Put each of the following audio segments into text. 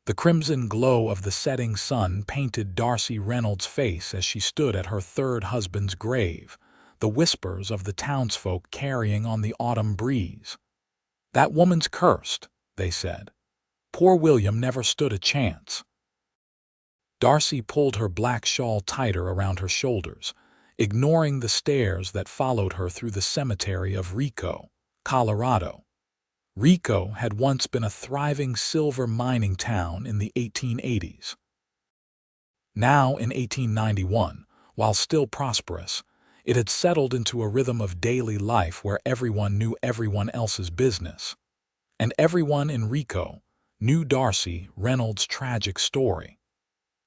The crimson glow of the setting sun painted Darcy Reynolds' face as she stood at her third husband's grave, the whispers of the townsfolk carrying on the autumn breeze. "That woman's cursed," they said. "Poor William never stood a chance." Darcy pulled her black shawl tighter around her shoulders, ignoring the stares that followed her through the cemetery of Rico, Colorado. Rico had once been a thriving silver mining town in the 1880s. Now, in 1891, while still prosperous, it had settled into a rhythm of daily life where everyone knew everyone else's business. And everyone in Rico knew Darcy Reynolds' tragic story.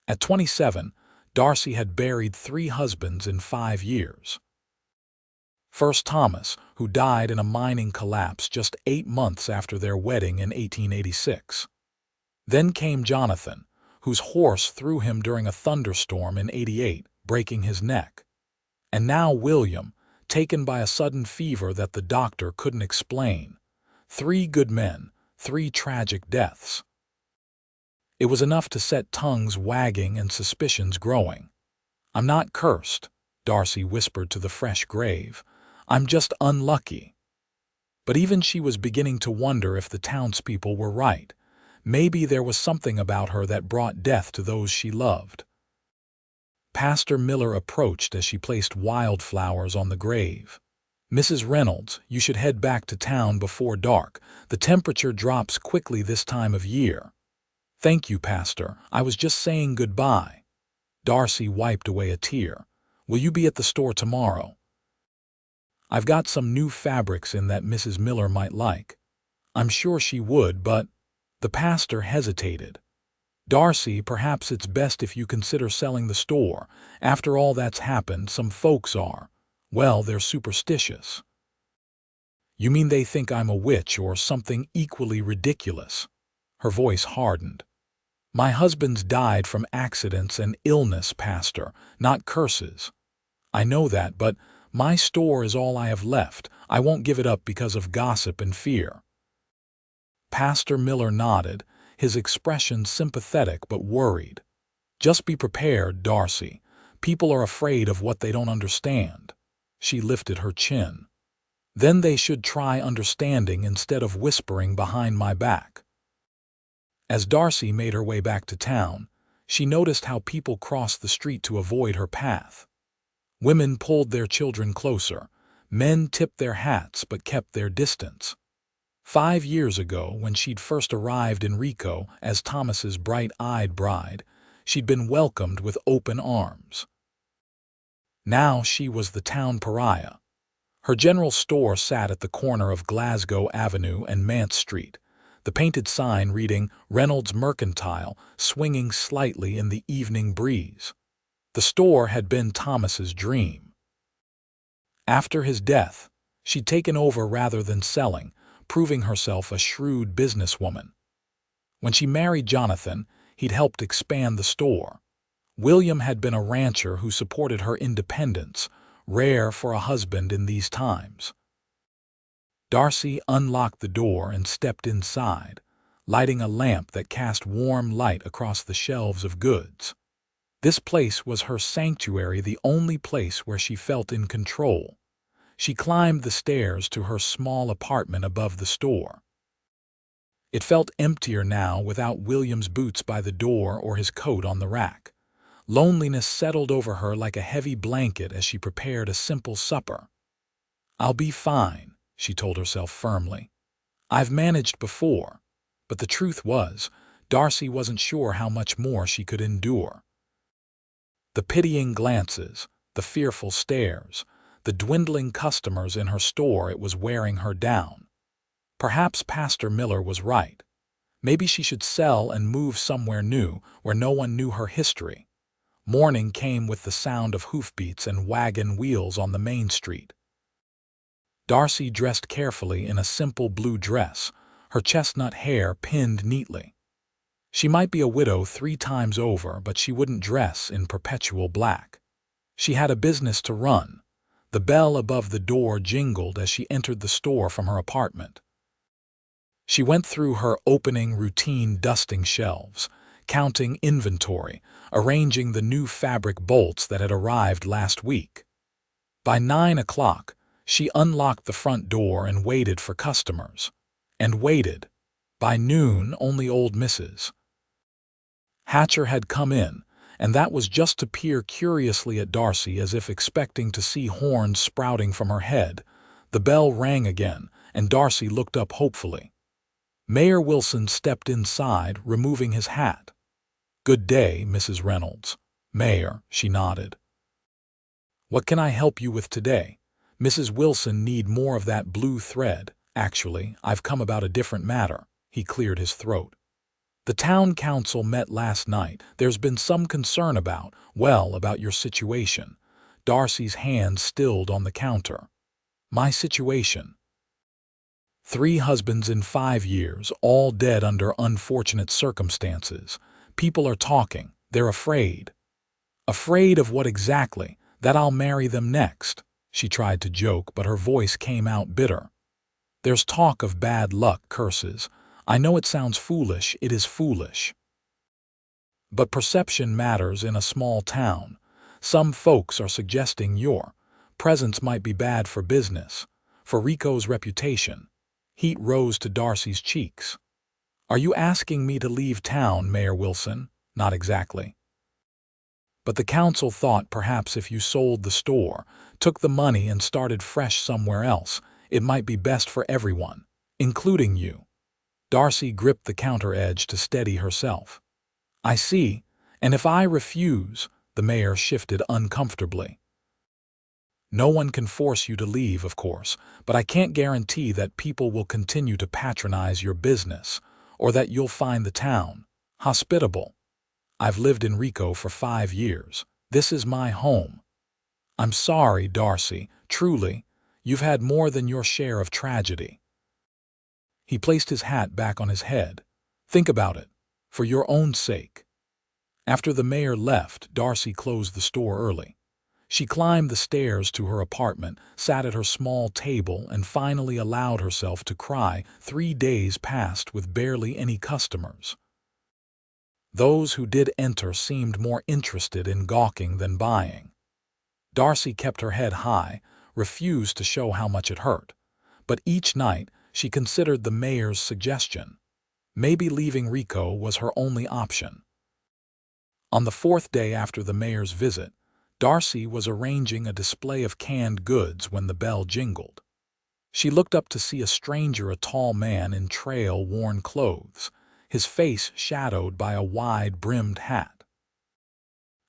At 27, Darcy had buried 3 husbands in 5 years. First Thomas, who died in a mining collapse just 8 months after their wedding in 1886. Then came Jonathan, whose horse threw him during a thunderstorm in 88, breaking his neck. And now William, taken by a sudden fever that the doctor couldn't explain. 3 good men, 3 tragic deaths. It was enough to set tongues wagging and suspicions growing. "I'm not cursed," Darcy whispered to the fresh grave. "I'm just unlucky." But even she was beginning to wonder if the townspeople were right. Maybe there was something about her that brought death to those she loved. Pastor Miller approached as she placed wildflowers on the grave. "Mrs. Reynolds, you should head back to town before dark. The temperature drops quickly this time of year." "Thank you, Pastor. I was just saying goodbye." Darcy wiped away a tear. "Will you be at the store tomorrow?" "I've got some new fabrics in that Mrs. Miller might like." "I'm sure she would, but—" The pastor hesitated. "Darcy, perhaps it's best if you consider selling the store. After all that's happened, some folks are, well, they're superstitious." "You mean they think I'm a witch or something equally ridiculous?" Her voice hardened. "My husband's died from accidents and illness, Pastor, not curses. I know that, but my store is all I have left. I won't give it up because of gossip and fear." Pastor Miller nodded, his expression sympathetic but worried. "Just be prepared, Darcy. People are afraid of what they don't understand." She lifted her chin. "Then they should try understanding instead of whispering behind my back." As Darcy made her way back to town, she noticed how people crossed the street to avoid her path. Women pulled their children closer. Men tipped their hats but kept their distance. 5 years ago, when she'd first arrived in Rico as Thomas's bright-eyed bride, she'd been welcomed with open arms. Now she was the town pariah. Her general store sat at the corner of Glasgow Avenue and Mance Street, the painted sign reading Reynolds Mercantile swinging slightly in the evening breeze. The store had been Thomas's dream. After his death, she'd taken over rather than selling, proving herself a shrewd businesswoman. When she married Jonathan, he'd helped expand the store. William had been a rancher who supported her independence, rare for a husband in these times. Darcy unlocked the door and stepped inside, lighting a lamp that cast warm light across the shelves of goods. This place was her sanctuary, the only place where she felt in control. She climbed the stairs to her small apartment above the store. It felt emptier now without William's boots by the door or his coat on the rack. Loneliness settled over her like a heavy blanket as she prepared a simple supper. "I'll be fine," she told herself firmly. "I've managed before." But the truth was, Darcy wasn't sure how much more she could endure. The pitying glances, the fearful stares, the dwindling customers in her store, it was wearing her down. Perhaps Pastor Miller was right. Maybe she should sell and move somewhere new where no one knew her history. Morning came with the sound of hoofbeats and wagon wheels on the main street. Darcy dressed carefully in a simple blue dress, her chestnut hair pinned neatly. She might be a widow 3 times over, but she wouldn't dress in perpetual black. She had a business to run. The bell above the door jingled as she entered the store from her apartment. She went through her opening routine dusting shelves, counting inventory, arranging the new fabric bolts that had arrived last week. By 9 o'clock, she unlocked the front door and waited for customers. And waited. By noon, only old Mrs. Hatcher had come in, and that was just to peer curiously at Darcy as if expecting to see horns sprouting from her head. The bell rang again, and Darcy looked up hopefully. Mayor Wilson stepped inside, removing his hat. "Good day, Mrs. Reynolds." "Mayor," she nodded. "What can I help you with today? Mrs. Wilson need more of that blue thread. Actually, I've come about a different matter." He cleared his throat. "The town council met last night. There's been some concern about your situation." Darcy's hand stilled on the counter. "My situation?" 3 husbands in 5 years, all dead under unfortunate circumstances. People are talking. They're afraid. Afraid of what exactly? That I'll marry them next. She tried to joke, but her voice came out bitter. There's talk of bad luck, curses. I know it sounds foolish, it is foolish. But perception matters in a small town. Some folks are suggesting your presence might be bad for business, for Rico's reputation. Heat rose to Darcy's cheeks. "Are you asking me to leave town, Mayor Wilson?" "Not exactly. But the council thought perhaps if you sold the store, took the money and started fresh somewhere else, it might be best for everyone, including you." Darcy gripped the counter edge to steady herself. "I see, and if I refuse," the mayor shifted uncomfortably. "No one can force you to leave, of course, but I can't guarantee that people will continue to patronize your business, or that you'll find the town hospitable. I've lived in Rico for 5 years. This is my home." "I'm sorry, Darcy. Truly, you've had more than your share of tragedy." He placed his hat back on his head. "Think about it, for your own sake." After the mayor left, Darcy closed the store early. She climbed the stairs to her apartment, sat at her small table, and finally allowed herself to cry. 3 days passed with barely any customers. Those who did enter seemed more interested in gawking than buying. Darcy kept her head high, refused to show how much it hurt. But each night she considered the mayor's suggestion. Maybe leaving Rico was her only option. On the 4th day after the mayor's visit, Darcy was arranging a display of canned goods when the bell jingled. She looked up to see a stranger, a tall man in trail-worn clothes, his face shadowed by a wide-brimmed hat.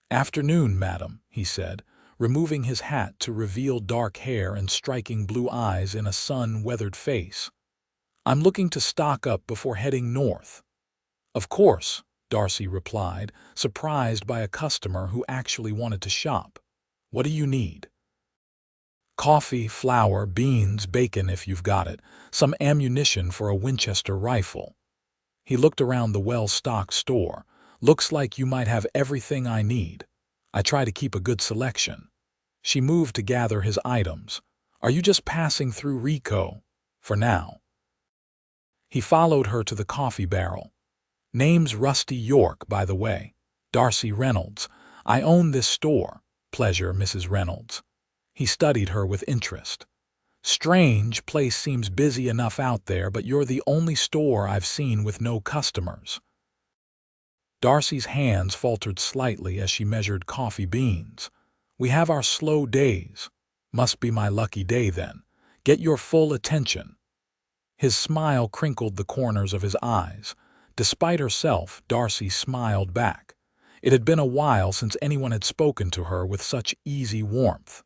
"Afternoon, madam," he said, removing his hat to reveal dark hair and striking blue eyes in a sun-weathered face. "I'm looking to stock up before heading north." "Of course," Darcy replied, surprised by a customer who actually wanted to shop. "What do you need?" "Coffee, flour, beans, bacon if you've got it, some ammunition for a Winchester rifle." He looked around the well-stocked store. "Looks like you might have everything I need. I try to keep a good selection." She moved to gather his items. "Are you just passing through Rico?" "For now." He followed her to the coffee barrel. "Name's Rusty York, by the way. Darcy Reynolds. I own this store." "Pleasure, Mrs. Reynolds." He studied her with interest. "Strange, place seems busy enough out there, but you're the only store I've seen with no customers." Darcy's hands faltered slightly as she measured coffee beans. "We have our slow days." "Must be my lucky day then. Get your full attention." His smile crinkled the corners of his eyes. Despite herself, Darcy smiled back. It had been a while since anyone had spoken to her with such easy warmth.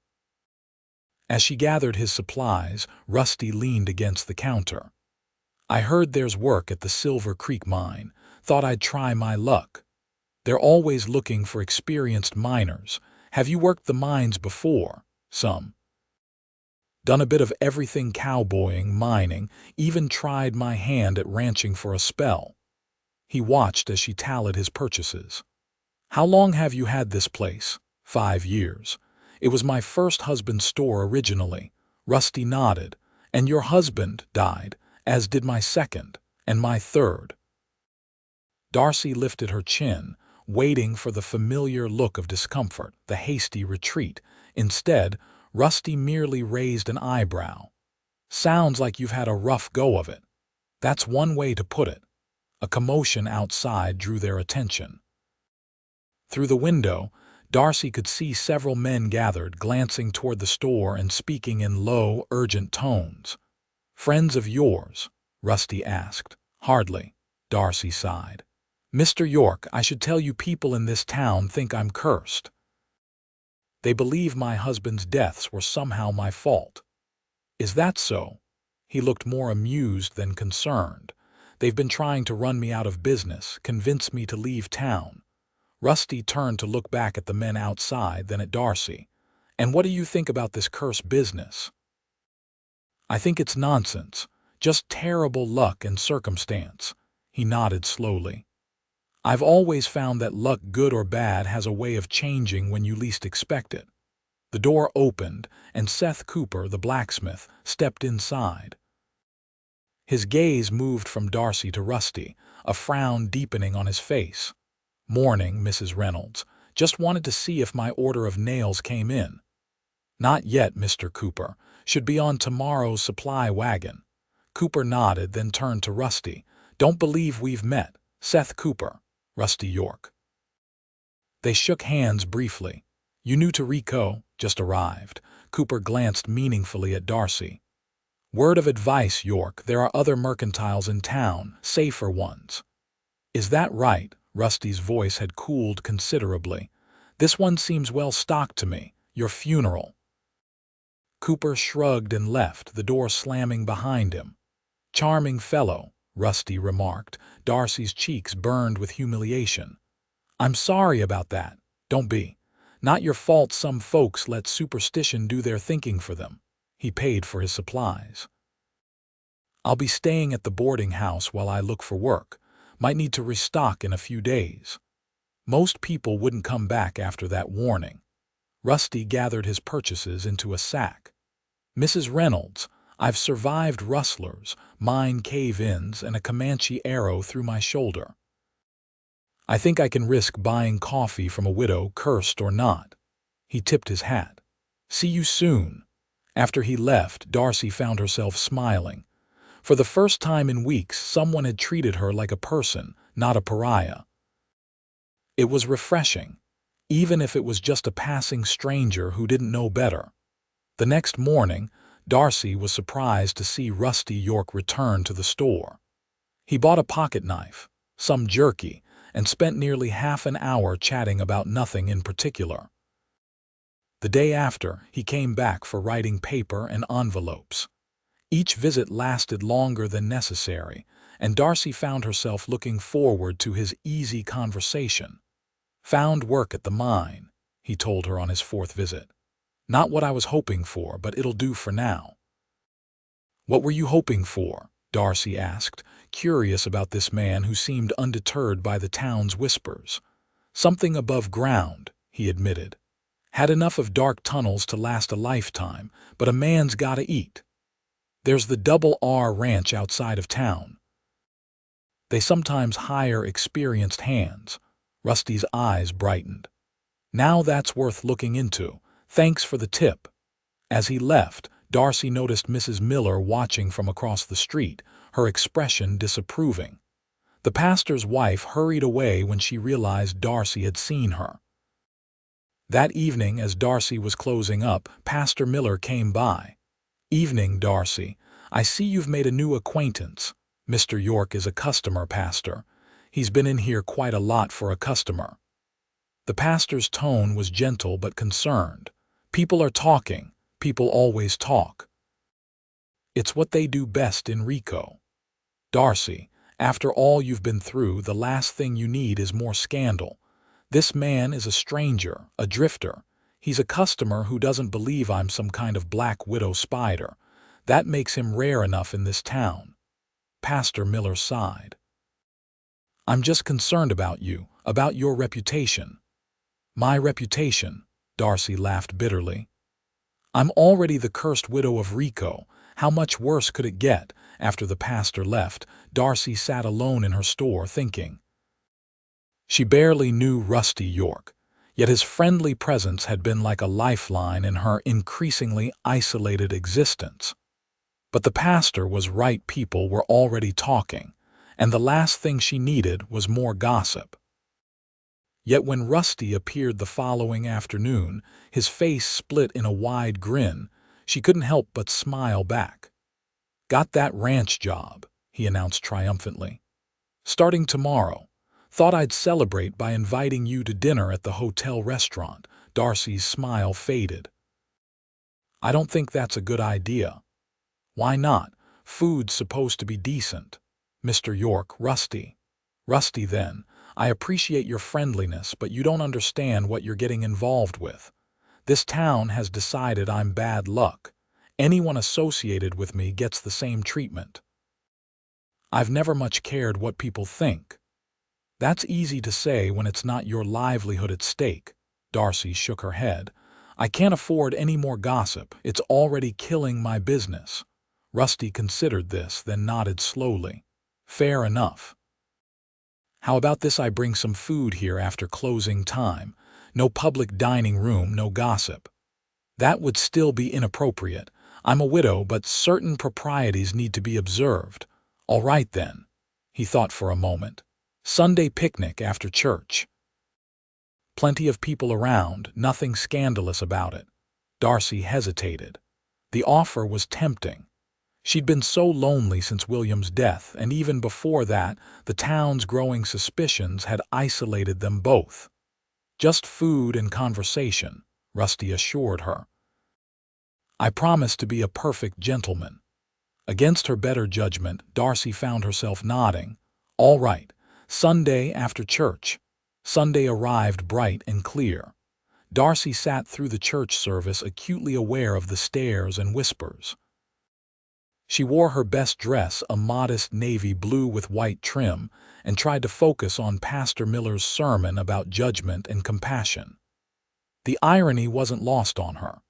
As she gathered his supplies, Rusty leaned against the counter. "I heard there's work at the Silver Creek mine. Thought I'd try my luck. They're always looking for experienced miners. Have you worked the mines before?" "Some." "Done a bit of everything, cowboying, mining, even tried my hand at ranching for a spell." He watched as she tallied his purchases. "How long have you had this place?" 5 years. "It was my first husband's store originally." Rusty nodded. "And your husband died, as did my second." And my third. Darcy lifted her chin, waiting for the familiar look of discomfort, the hasty retreat. Instead, Rusty merely raised an eyebrow. Sounds like you've had a rough go of it. That's one way to put it. A commotion outside drew their attention. Through the window, Darcy could see several men gathered, glancing toward the store and speaking in low, urgent tones. "Friends of yours?" Rusty asked. "Hardly," Darcy sighed. "Mr. York, I should tell you people in this town think I'm cursed. They believe my husband's deaths were somehow my fault." "Is that so?" He looked more amused than concerned. "They've been trying to run me out of business, convince me to leave town." Rusty turned to look back at the men outside, then at Darcy. "And what do you think about this curse business?" "I think it's nonsense, just terrible luck and circumstance." He nodded slowly. "I've always found that luck, good or bad, has a way of changing when you least expect it." The door opened, and Seth Cooper, the blacksmith, stepped inside. His gaze moved from Darcy to Rusty, a frown deepening on his face. "Morning, Mrs. Reynolds. Just wanted to see if my order of nails came in." "Not yet, Mr. Cooper. Should be on tomorrow's supply wagon." Cooper nodded, then turned to Rusty. "Don't believe we've met. Seth Cooper, Rusty York." They shook hands briefly. "You new to Rico? Just arrived." Cooper glanced meaningfully at Darcy. "Word of advice, York, there are other mercantiles in town, safer ones." "Is that right?" Rusty's voice had cooled considerably. "This one seems well stocked to me. Your funeral." Cooper shrugged and left, the door slamming behind him. "Charming fellow," Rusty remarked. Darcy's cheeks burned with humiliation. "I'm sorry about that." "Don't be. Not your fault some folks let superstition do their thinking for them." He paid for his supplies. "I'll be staying at the boarding house while I look for work. Might need to restock in a few days." Most people wouldn't come back after that warning. Rusty gathered his purchases into a sack. "Mrs. Reynolds, I've survived rustlers, mine cave-ins, and a Comanche arrow through my shoulder. I think I can risk buying coffee from a widow, cursed or not." He tipped his hat. "See you soon." After he left, Darcy found herself smiling. For the first time in weeks, someone had treated her like a person, not a pariah. It was refreshing, even if it was just a passing stranger who didn't know better. The next morning, Darcy was surprised to see Rusty York return to the store. He bought a pocket knife, some jerky, and spent nearly half an hour chatting about nothing in particular. The day after, he came back for writing paper and envelopes. Each visit lasted longer than necessary, and Darcy found herself looking forward to his easy conversation. "Found work at the mine," he told her on his fourth visit. "Not what I was hoping for, but it'll do for now." "What were you hoping for?" Darcy asked, curious about this man who seemed undeterred by the town's whispers. "Something above ground," he admitted. "Had enough of dark tunnels to last a lifetime, but a man's gotta eat. There's the Double R Ranch outside of town. They sometimes hire experienced hands." Rusty's eyes brightened. "Now that's worth looking into. Thanks for the tip." As he left, Darcy noticed Mrs. Miller watching from across the street, her expression disapproving. The pastor's wife hurried away when she realized Darcy had seen her. That evening, as Darcy was closing up, Pastor Miller came by. "Evening, Darcy. I see you've made a new acquaintance. Mr. York is a customer, Pastor. He's been in here quite a lot for a customer." The pastor's tone was gentle but concerned. "People are talking. People always talk. It's what they do best in Rico. Darcy, after all you've been through, the last thing you need is more scandal. This man is a stranger, a drifter. He's a customer who doesn't believe I'm some kind of black widow spider. That makes him rare enough in this town." Pastor Miller sighed. "I'm just concerned about you, about your reputation." "My reputation?" Darcy laughed bitterly. "I'm already the cursed widow of Rico. How much worse could it get? After the pastor left, Darcy sat alone in her store thinking. She barely knew Rusty York, yet his friendly presence had been like a lifeline in her increasingly isolated existence. But the pastor was right, people were already talking, and the last thing she needed was more gossip. Yet when Rusty appeared the following afternoon, his face split in a wide grin, she couldn't help but smile back. "Got that ranch job," he announced triumphantly. "Starting tomorrow. Thought I'd celebrate by inviting you to dinner at the hotel restaurant." Darcy's smile faded. "I don't think that's a good idea." "Why not? Food's supposed to be decent." "Mr. York, Rusty." "Rusty then. I appreciate your friendliness, but you don't understand what you're getting involved with. This town has decided I'm bad luck. Anyone associated with me gets the same treatment. I've never much cared what people think." "That's easy to say when it's not your livelihood at stake." Darcy shook her head. "I can't afford any more gossip. It's already killing my business." Rusty considered this, then nodded slowly. "Fair enough. How about this? I bring some food here after closing time. No public dining room, no gossip." "That would still be inappropriate. I'm a widow, but certain proprieties need to be observed." "All right then." He thought for a moment. "Sunday picnic after church. Plenty of people around, nothing scandalous about it." Darcy hesitated. The offer was tempting. She'd been so lonely since William's death, and even before that, the town's growing suspicions had isolated them both. "Just food and conversation," Rusty assured her. "I promise to be a perfect gentleman." Against her better judgment, Darcy found herself nodding. "All right. Sunday after church." Sunday arrived bright and clear. Darcy sat through the church service acutely aware of the stares and whispers. She wore her best dress, a modest navy blue with white trim, and tried to focus on Pastor Miller's sermon about judgment and compassion. The irony wasn't lost on her.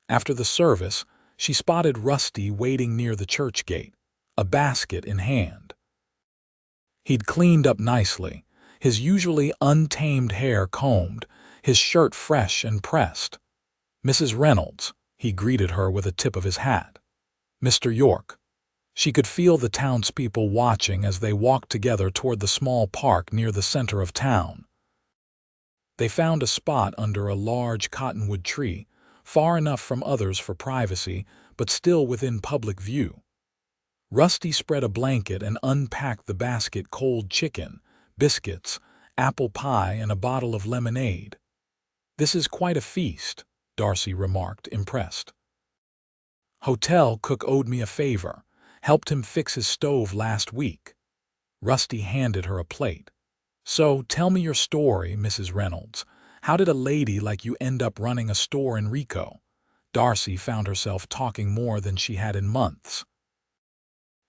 After the service, she spotted Rusty waiting near the church gate, a basket in hand. He'd cleaned up nicely, his usually untamed hair combed, his shirt fresh and pressed. "Mrs. Reynolds," he greeted her with a tip of his hat. "Mr. York." She could feel the townspeople watching as they walked together toward the small park near the center of town. They found a spot under a large cottonwood tree, far enough from others for privacy, but still within public view. Rusty spread a blanket and unpacked the basket: cold chicken, biscuits, apple pie, and a bottle of lemonade. "This is quite a feast," Darcy remarked, impressed. "Hotel cook owed me a favor. Helped him fix his stove last week." Rusty handed her a plate. "So, tell me your story, Mrs. Reynolds. How did a lady like you end up running a store in Rico?" Darcy found herself talking more than she had in months.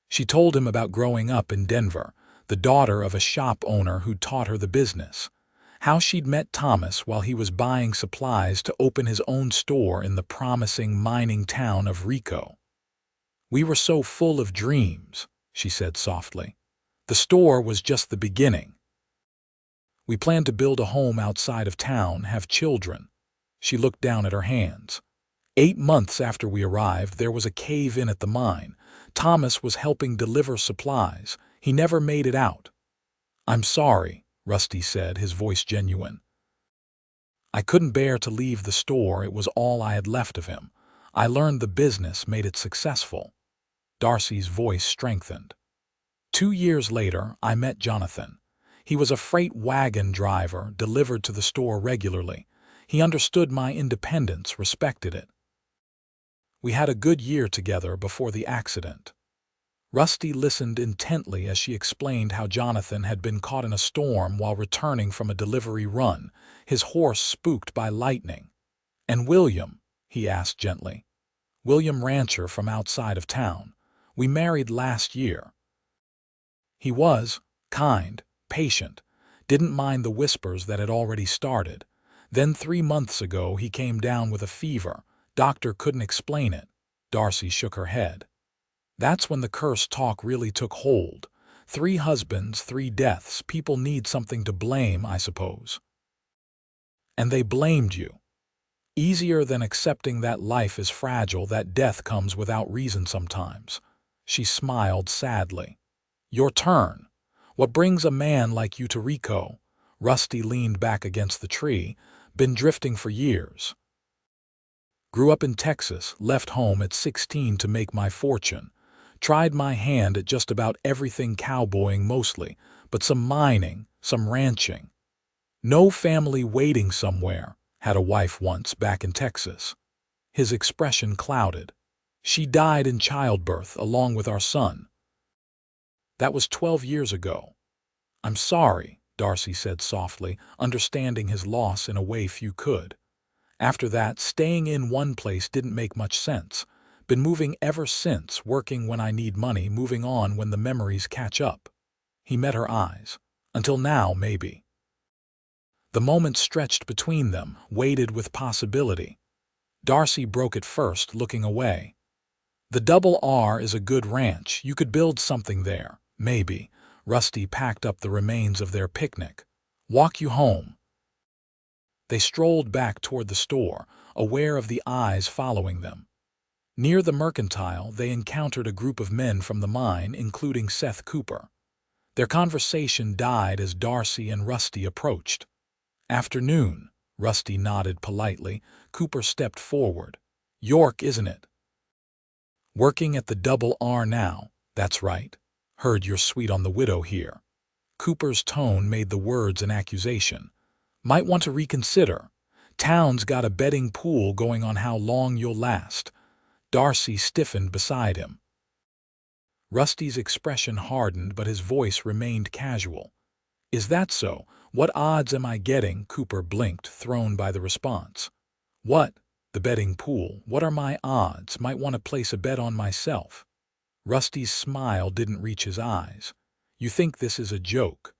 She told him about growing up in Denver, the daughter of a shop owner who taught her the business. How she'd met Thomas while he was buying supplies to open his own store in the promising mining town of Rico. "We were so full of dreams," she said softly. "The store was just the beginning. We planned to build a home outside of town, have children." She looked down at her hands. 8 months after we arrived, there was a cave-in at the mine. Thomas was helping deliver supplies. He never made it out." "I'm sorry," Rusty said, his voice genuine. "I couldn't bear to leave the store. It was all I had left of him. I learned the business, made it successful." Darcy's voice strengthened. 2 years later, I met Jonathan. He was a freight wagon driver, delivered to the store regularly. He understood my independence, respected it. We had a good year together before the accident." Rusty listened intently as she explained how Jonathan had been caught in a storm while returning from a delivery run, his horse spooked by lightning. "And William?" he asked gently. "William, rancher from outside of town. We married last year. He was kind, patient, didn't mind the whispers that had already started. Then 3 months ago he came down with a fever. Doctor couldn't explain it." Darcy shook her head. That's when the curse talk really took hold. 3 husbands, 3 deaths. People need something to blame, I suppose. And they blamed you. Easier than accepting that life is fragile, that death comes without reason sometimes. She smiled sadly. Your turn. What brings a man like you to Rico? Rusty leaned back against the tree. Been drifting for years. Grew up in Texas, left home at 16 to make my fortune. Tried my hand at just about everything, cowboying mostly, but some mining, some ranching. No family waiting somewhere. Had a wife once back in Texas. His expression clouded. She died in childbirth along with our son. That was 12 years ago. I'm sorry, Darcy said softly, understanding his loss in a way few could. After that, staying in one place didn't make much sense. Been moving ever since, working when I need money, moving on when the memories catch up. He met her eyes. Until now, maybe. The moment stretched between them, weighted with possibility. Darcy broke it first, looking away. The Double R is a good ranch. You could build something there, maybe. Rusty packed up the remains of their picnic. Walk you home. They strolled back toward the store, aware of the eyes following them. Near the mercantile, they encountered a group of men from the mine, including Seth Cooper. Their conversation died as Darcy and Rusty approached. Afternoon, Rusty nodded politely. Cooper stepped forward. York, isn't it? Working at the Double R now, that's right. Heard you're sweet on the widow here. Cooper's tone made the words an accusation. Might want to reconsider. Town's got a betting pool going on how long you'll last. Darcy stiffened beside him. Rusty's expression hardened, but his voice remained casual. Is that so? What odds am I getting? Cooper blinked, thrown by the response. What? The betting pool. What are my odds? Might want to place a bet on myself. Rusty's smile didn't reach his eyes. You think this is a joke?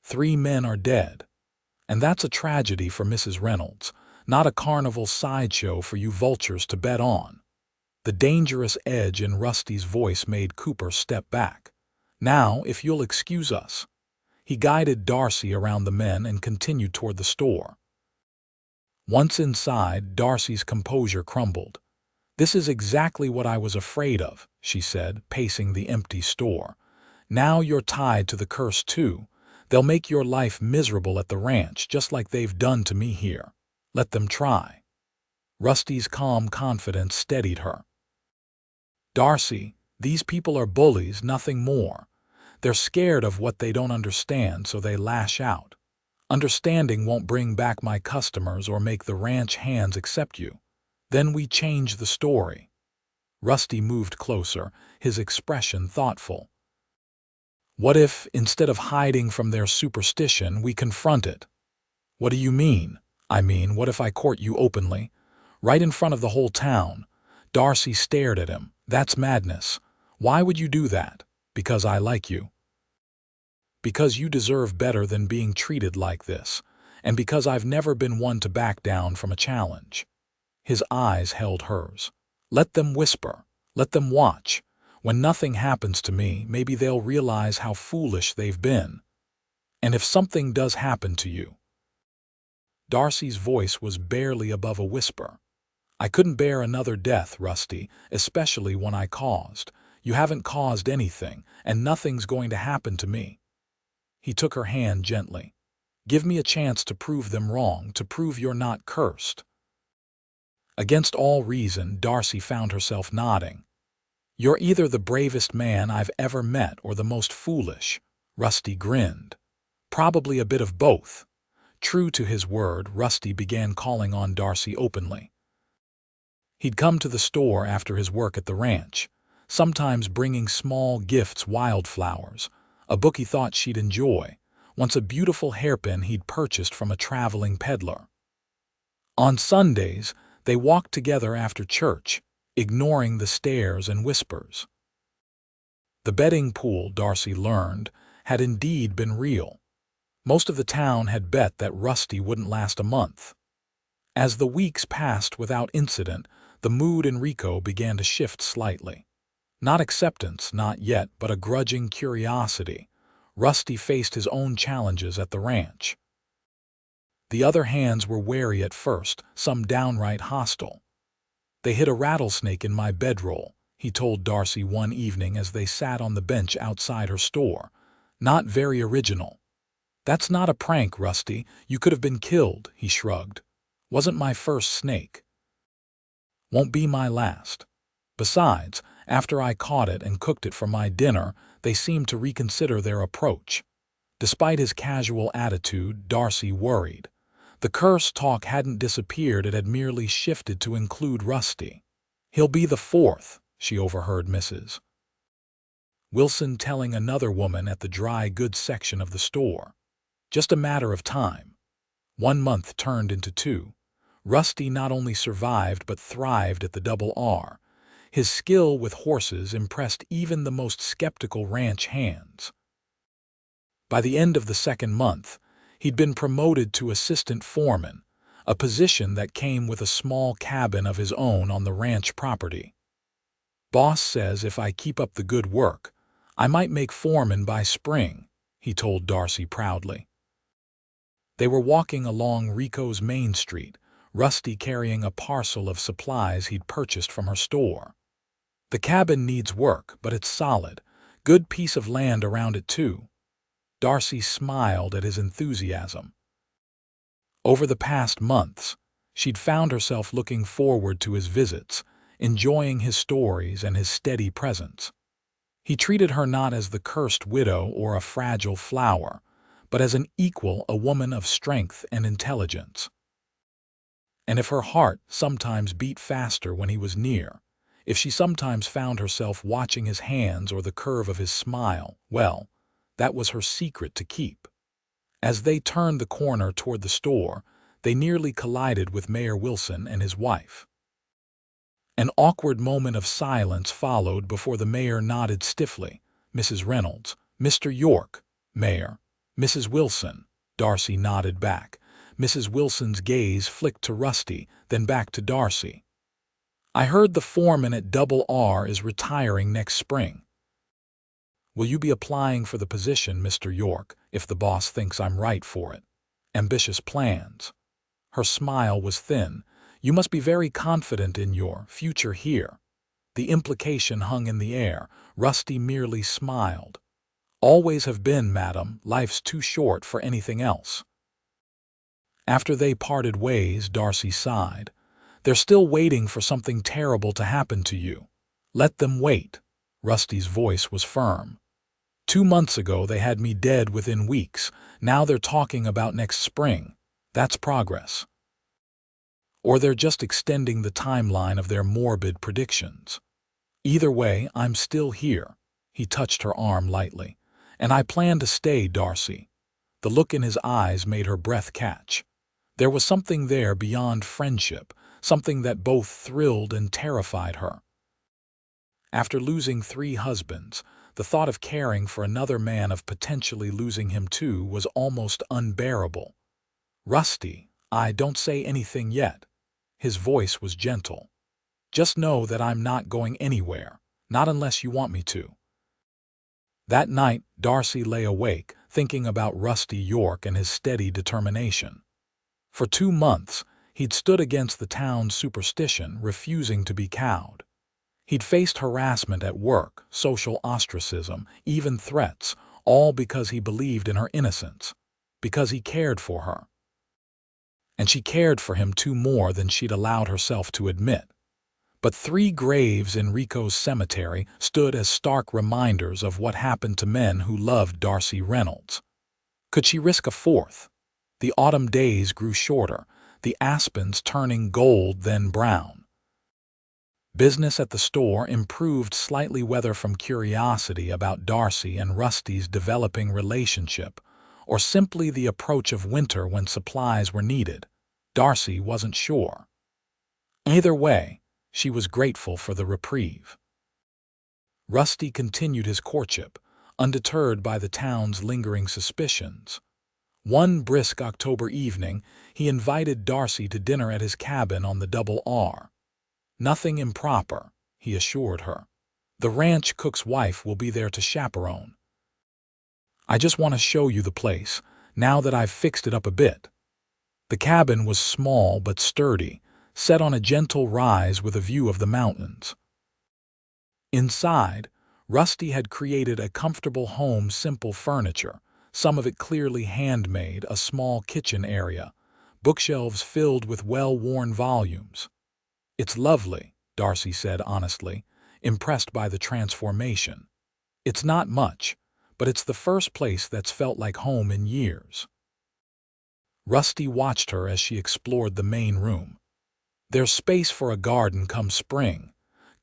3 men are dead. And that's a tragedy for Mrs. Reynolds, not a carnival sideshow for you vultures to bet on. The dangerous edge in Rusty's voice made Cooper step back. Now, if you'll excuse us. He guided Darcy around the men and continued toward the store. Once inside, Darcy's composure crumbled. This is exactly what I was afraid of, she said, pacing the empty store. Now you're tied to the curse too. They'll make your life miserable at the ranch, just like they've done to me here. Let them try. Rusty's calm confidence steadied her. Darcy, these people are bullies, nothing more. They're scared of what they don't understand, so they lash out. Understanding won't bring back my customers or make the ranch hands accept you. Then we change the story. Rusty moved closer, his expression thoughtful. What if, instead of hiding from their superstition, we confront it? What do you mean? I mean, what if I court you openly? Right in front of the whole town. Darcy stared at him. That's madness. Why would you do that? Because I like you. Because you deserve better than being treated like this, and because I've never been one to back down from a challenge. His eyes held hers. Let them whisper. Let them watch. When nothing happens to me, maybe they'll realize how foolish they've been. And if something does happen to you. Darcy's voice was barely above a whisper. I couldn't bear another death, Rusty, especially one I caused. You haven't caused anything, and nothing's going to happen to me. He took her hand gently. Give me a chance to prove them wrong, to prove you're not cursed. Against all reason, Darcy found herself nodding. You're either the bravest man I've ever met or the most foolish. Rusty grinned. Probably a bit of both. True to his word, Rusty began calling on Darcy openly. He'd come to the store after his work at the ranch, sometimes bringing small gifts, wildflowers, a book he thought she'd enjoy, once a beautiful hairpin he'd purchased from a traveling peddler. On Sundays, they walked together after church, ignoring the stares and whispers. The betting pool, Darcy learned, had indeed been real. Most of the town had bet that Rusty wouldn't last a month. As the weeks passed without incident, the mood in Rico began to shift slightly. Not acceptance, not yet, but a grudging curiosity. Rusty faced his own challenges at the ranch. The other hands were wary at first, some downright hostile. "They hid a rattlesnake in my bedroll," he told Darcy one evening as they sat on the bench outside her store. "Not very original." "That's not a prank, Rusty. You could have been killed," he shrugged. "Wasn't my first snake. Won't be my last. Besides, after I caught it and cooked it for my dinner, they seemed to reconsider their approach." Despite his casual attitude, Darcy worried. The curse talk hadn't disappeared, it had merely shifted to include Rusty. "He'll be the fourth," she overheard Mrs. Wilson telling another woman at the dry goods section of the store. "Just a matter of time." 1 month turned into 2. Rusty not only survived but thrived at the Double R. His skill with horses impressed even the most skeptical ranch hands. By the end of the 2nd month, he'd been promoted to assistant foreman, a position that came with a small cabin of his own on the ranch property. "Boss says if I keep up the good work, I might make foreman by spring," he told Darcy proudly. They were walking along Rico's main street, Rusty carrying a parcel of supplies he'd purchased from her store. "The cabin needs work, but it's solid. Good piece of land around it, too." Darcy smiled at his enthusiasm. Over the past months, she'd found herself looking forward to his visits, enjoying his stories and his steady presence. He treated her not as the cursed widow or a fragile flower, but as an equal, a woman of strength and intelligence. And if her heart sometimes beat faster when he was near, if she sometimes found herself watching his hands or the curve of his smile, well, that was her secret to keep. As they turned the corner toward the store, they nearly collided with Mayor Wilson and his wife. An awkward moment of silence followed before the mayor nodded stiffly. "Mrs. Reynolds." "Mr. York." "Mayor." "Mrs. Wilson." Darcy nodded back. Mrs. Wilson's gaze flicked to Rusty, then back to Darcy. "I heard the foreman at Double R is retiring next spring. Will you be applying for the position, Mr. York, if the boss thinks I'm right for it?" "Ambitious plans." Her smile was thin. "You must be very confident in your future here." The implication hung in the air. Rusty merely smiled. "Always have been, madam. Life's too short for anything else." After they parted ways, Darcy sighed. "They're still waiting for something terrible to happen to you." "Let them wait." Rusty's voice was firm. 2 months ago they had me dead within weeks. Now they're talking about next spring. That's progress. Or they're just extending the timeline of their morbid predictions. Either way, I'm still here." He touched her arm lightly. "And I plan to stay, Darcy." The look in his eyes made her breath catch. There was something there beyond friendship, something that both thrilled and terrified her. After losing 3 husbands, the thought of caring for another man, of potentially losing him too, was almost unbearable. "Rusty, don't say anything yet." His voice was gentle. "Just know that I'm not going anywhere, not unless you want me to." That night, Darcy lay awake, thinking about Rusty York and his steady determination. For 2 months, he'd stood against the town's superstition, refusing to be cowed. He'd faced harassment at work, social ostracism, even threats, all because he believed in her innocence, because he cared for her. And she cared for him too, more than she'd allowed herself to admit. But 3 graves in Rico's cemetery stood as stark reminders of what happened to men who loved Darcy Reynolds. Could she risk a 4th? The autumn days grew shorter, the aspens turning gold then brown. Business at the store improved slightly, whether from curiosity about Darcy and Rusty's developing relationship, or simply the approach of winter when supplies were needed. Darcy wasn't sure. Either way, she was grateful for the reprieve. Rusty continued his courtship, undeterred by the town's lingering suspicions. One brisk October evening, he invited Darcy to dinner at his cabin on the Double R. "Nothing improper," he assured her. The ranch cook's wife will be there to chaperone. I just want to show you the place, now that I've fixed it up a bit. The cabin was small but sturdy, set on a gentle rise with a view of the mountains. Inside, Rusty had created a comfortable home, simple furniture, some of it clearly handmade, a small kitchen area, bookshelves filled with well-worn volumes. "It's lovely," Darcy said honestly, impressed by the transformation. "It's not much, but it's the first place that's felt like home in years." Rusty watched her as she explored the main room. "There's space for a garden come spring,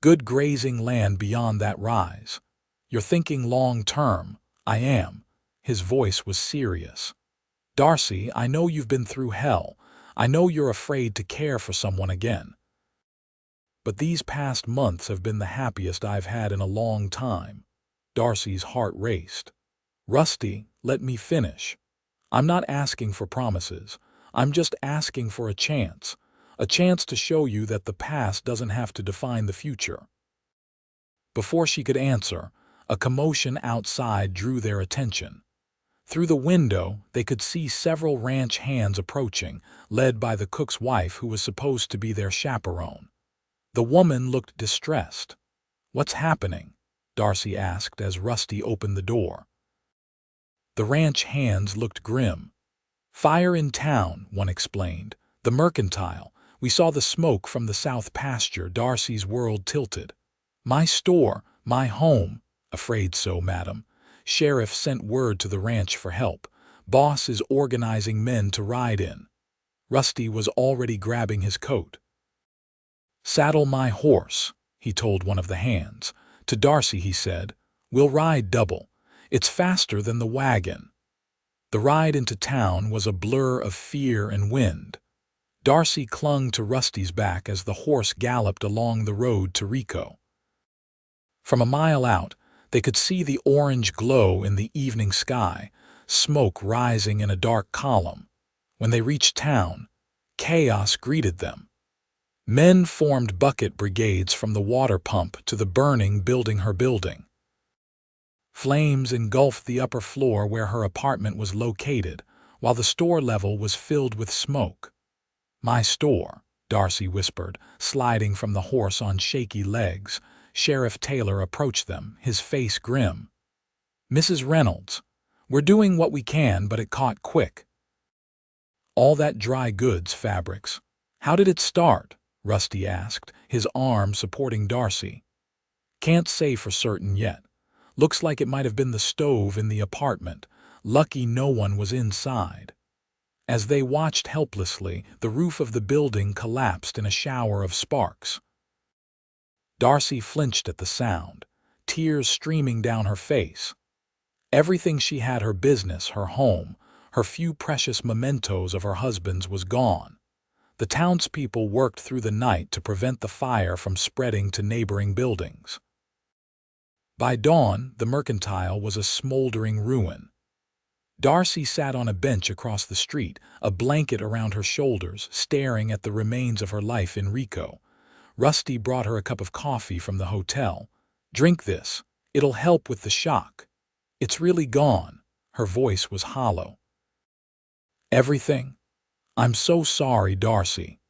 good grazing land beyond that rise. You're thinking long-term." "I am." His voice was serious. "Darcy, I know you've been through hell. I know you're afraid to care for someone again. But these past months have been the happiest I've had in a long time." Darcy's heart raced. "Rusty, let me finish. I'm not asking for promises. I'm just asking for a chance to show you that the past doesn't have to define the future." Before she could answer, a commotion outside drew their attention. Through the window, they could see several ranch hands approaching, led by the cook's wife who was supposed to be their chaperone. The woman looked distressed. "What's happening?" Darcy asked as Rusty opened the door. The ranch hands looked grim. "Fire in town," one explained. "The mercantile. We saw the smoke from the south pasture." Darcy's world tilted. "My store, my home." "Afraid so, madam. Sheriff sent word to the ranch for help. Boss is organizing men to ride in." Rusty was already grabbing his coat. "Saddle my horse," he told one of the hands. To Darcy he said, "We'll ride double. It's faster than the wagon." The ride into town was a blur of fear and wind. Darcy clung to Rusty's back as the horse galloped along the road to Rico. From a mile out, they could see the orange glow in the evening sky, smoke rising in a dark column. When they reached town, chaos greeted them. Men formed bucket brigades from the water pump to the burning building. Flames engulfed the upper floor where her apartment was located, while the store level was filled with smoke. "My store," Darcy whispered, sliding from the horse on shaky legs. Sheriff Taylor approached them, his face grim. "Mrs. Reynolds, we're doing what we can, but it caught quick." "All that dry goods, fabrics. How did it start?" Rusty asked, his arm supporting Darcy. "Can't say for certain yet. Looks like it might have been the stove in the apartment. Lucky no one was inside." As they watched helplessly, the roof of the building collapsed in a shower of sparks. Darcy flinched at the sound, tears streaming down her face. Everything she had, her business, her home, her few precious mementos of her husband's, was gone. The townspeople worked through the night to prevent the fire from spreading to neighboring buildings. By dawn, the mercantile was a smoldering ruin. Darcy sat on a bench across the street, a blanket around her shoulders, staring at the remains of her life in Rico. Rusty brought her a cup of coffee from the hotel. "Drink this. It'll help with the shock." "It's really gone." Her voice was hollow. "Everything? I'm so sorry, Darcy."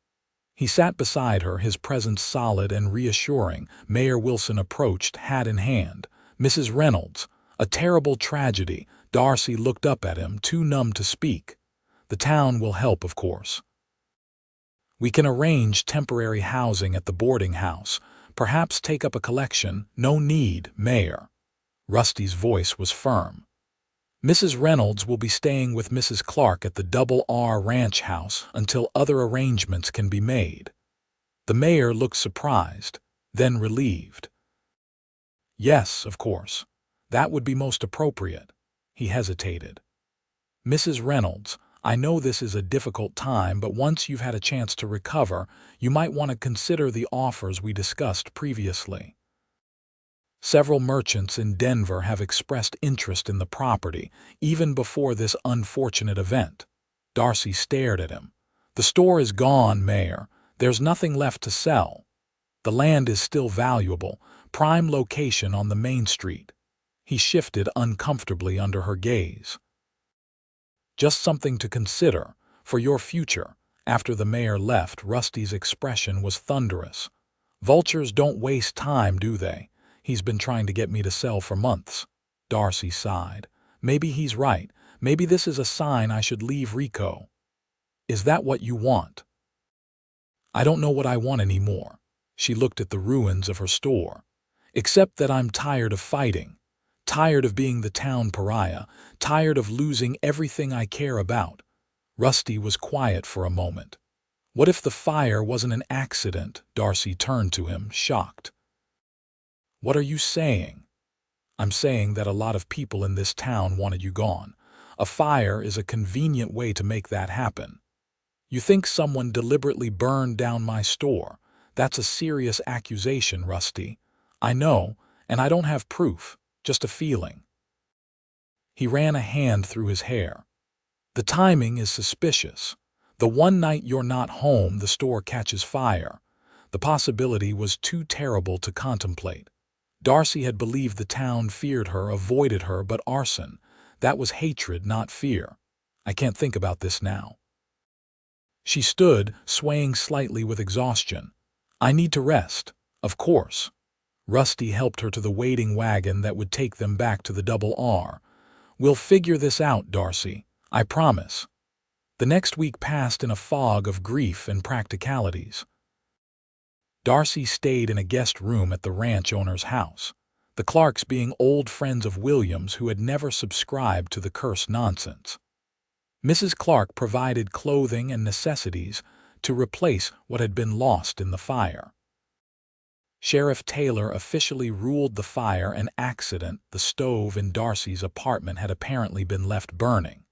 He sat beside her, his presence solid and reassuring. Mayor Wilson approached, hat in hand. "Mrs. Reynolds, a terrible tragedy." Darcy looked up at him, too numb to speak. "The town will help, of course. We can arrange temporary housing at the boarding house, perhaps take up a collection." "No need, Mayor." Rusty's voice was firm. "Mrs. Reynolds will be staying with Mrs. Clark at the Double R Ranch House until other arrangements can be made." The mayor looked surprised, then relieved. "Yes, of course. That would be most appropriate." He hesitated. "Mrs. Reynolds, I know this is a difficult time, but once you've had a chance to recover, you might want to consider the offers we discussed previously. Several merchants in Denver have expressed interest in the property, even before this unfortunate event." Darcy stared at him. "The store is gone, Mayor. There's nothing left to sell. The land is still valuable. Prime location on the main street. He shifted uncomfortably under her gaze. Just something to consider for your future. After the mayor left, Rusty's expression was thunderous. Vultures don't waste time, do they? He's been trying to get me to sell for months. Darcy sighed. Maybe he's right. Maybe this is a sign I should leave Rico. Is that what you want? I don't know what I want anymore. She looked at the ruins of her store. Except that I'm tired of fighting. Tired of being the town pariah. Tired of losing everything I care about. Rusty was quiet for a moment. What if the fire wasn't an accident? Darcy turned to him, shocked. What are you saying? I'm saying that a lot of people in this town wanted you gone. A fire is a convenient way to make that happen. You think someone deliberately burned down my store? That's a serious accusation, Rusty. I know, and I don't have proof, just a feeling. He ran a hand through his hair. The timing is suspicious. The one night you're not home, the store catches fire. The possibility was too terrible to contemplate. Darcy had believed the town feared her, avoided her, but arson, that was hatred, not fear. I can't think about this now. She stood, swaying slightly with exhaustion. I need to rest, of course. Rusty helped her to the waiting wagon that would take them back to the Double R. We'll figure this out, Darcy, I promise. The next week passed in a fog of grief and practicalities. Darcy stayed in a guest room at the ranch owner's house, the Clarks being old friends of William's who had never subscribed to the curse nonsense. Mrs. Clark provided clothing and necessities to replace what had been lost in the fire. Sheriff Taylor officially ruled the fire an accident. The stove in Darcy's apartment had apparently been left burning.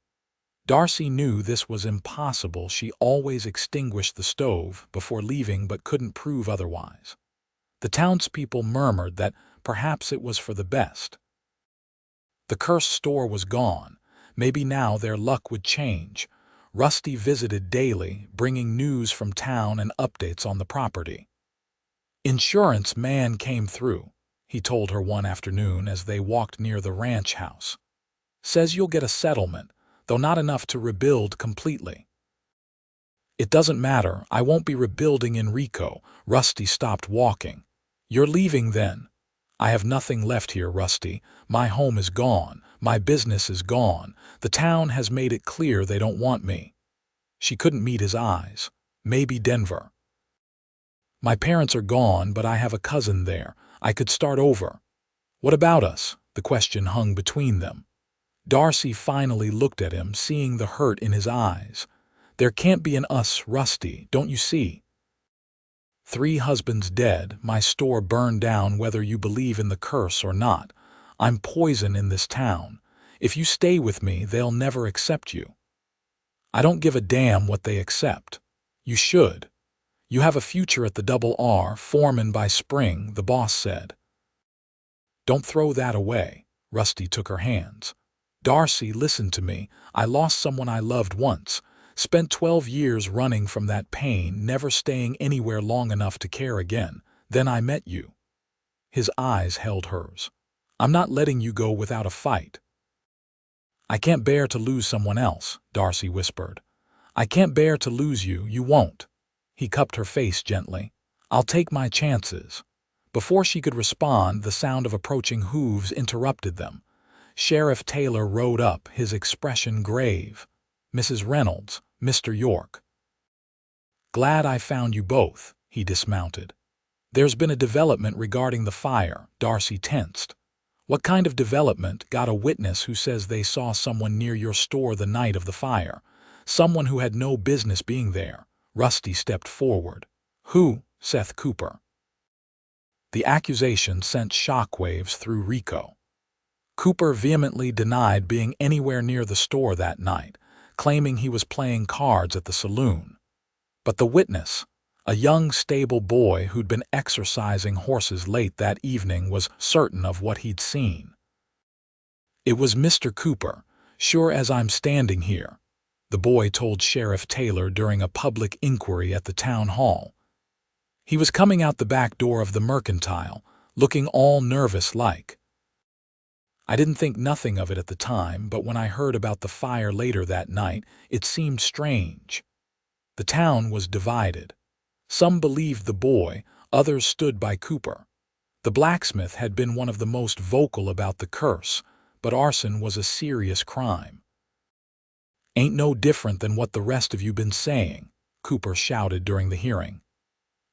Darcy knew this was impossible. She always extinguished the stove before leaving but couldn't prove otherwise. The townspeople murmured that perhaps it was for the best. The cursed store was gone. Maybe now their luck would change. Rusty visited daily, bringing news from town and updates on the property. Insurance man came through, he told her one afternoon as they walked near the ranch house. Says you'll get a settlement, though not enough to rebuild completely. It doesn't matter, I won't be rebuilding in Rico. Rusty stopped walking. You're leaving then? I have nothing left here, Rusty. My home is gone. My business is gone. The town has made it clear they don't want me. She couldn't meet his eyes. Maybe Denver. My parents are gone, but I have a cousin there. I could start over. What about us? The question hung between them. Darcy finally looked at him, seeing the hurt in his eyes. There can't be an us, Rusty, don't you see? 3 husbands dead, my store burned down whether you believe in the curse or not. I'm poison in this town. If you stay with me, they'll never accept you. I don't give a damn what they accept. You should. You have a future at the Double R, foreman by spring, the boss said. Don't throw that away. Rusty took her hands. Darcy, listen to me. I lost someone I loved once. Spent 12 years running from that pain, never staying anywhere long enough to care again. Then I met you. His eyes held hers. I'm not letting you go without a fight. I can't bear to lose someone else, Darcy whispered. I can't bear to lose you, you won't. He cupped her face gently. I'll take my chances. Before she could respond, the sound of approaching hooves interrupted them. Sheriff Taylor rode up, his expression grave. Mrs. Reynolds, Mr. York. Glad I found you both, he dismounted. There's been a development regarding the fire, Darcy tensed. What kind of development? Got a witness who says they saw someone near your store the night of the fire. Someone who had no business being there. Rusty stepped forward. Who? Seth Cooper. The accusation sent shockwaves through Rico. Cooper vehemently denied being anywhere near the store that night, claiming he was playing cards at the saloon. But the witness, a young stable boy who'd been exercising horses late that evening, was certain of what he'd seen. It was Mr. Cooper, sure as I'm standing here, the boy told Sheriff Taylor during a public inquiry at the town hall. He was coming out the back door of the Mercantile, looking all nervous like. I didn't think nothing of it at the time, but when I heard about the fire later that night, it seemed strange. The town was divided. Some believed the boy, others stood by Cooper. The blacksmith had been one of the most vocal about the curse, but arson was a serious crime. "Ain't no different than what the rest of you been saying," Cooper shouted during the hearing.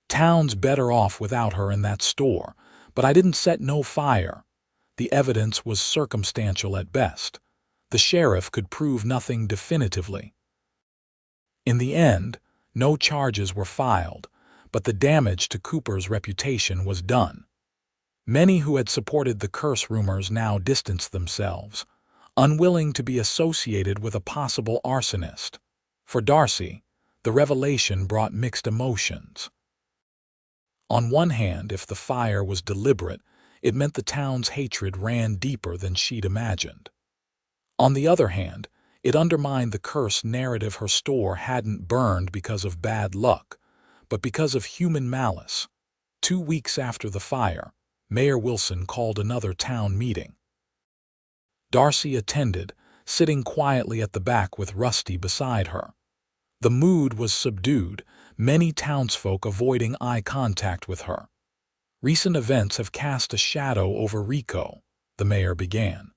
"Town's better off without her in that store, but I didn't set no fire. The evidence was circumstantial at best. The sheriff could prove nothing definitively." In the end, no charges were filed, but the damage to Cooper's reputation was done. Many who had supported the curse rumors now distanced themselves, unwilling to be associated with a possible arsonist. For Darcy, the revelation brought mixed emotions. On one hand, if the fire was deliberate, it meant the town's hatred ran deeper than she'd imagined. On the other hand, it undermined the curse narrative her store hadn't burned because of bad luck, but because of human malice. 2 weeks after the fire, Mayor Wilson called another town meeting. Darcy attended, sitting quietly at the back with Rusty beside her. The mood was subdued, many townsfolk avoiding eye contact with her. "Recent events have cast a shadow over Rico," the mayor began.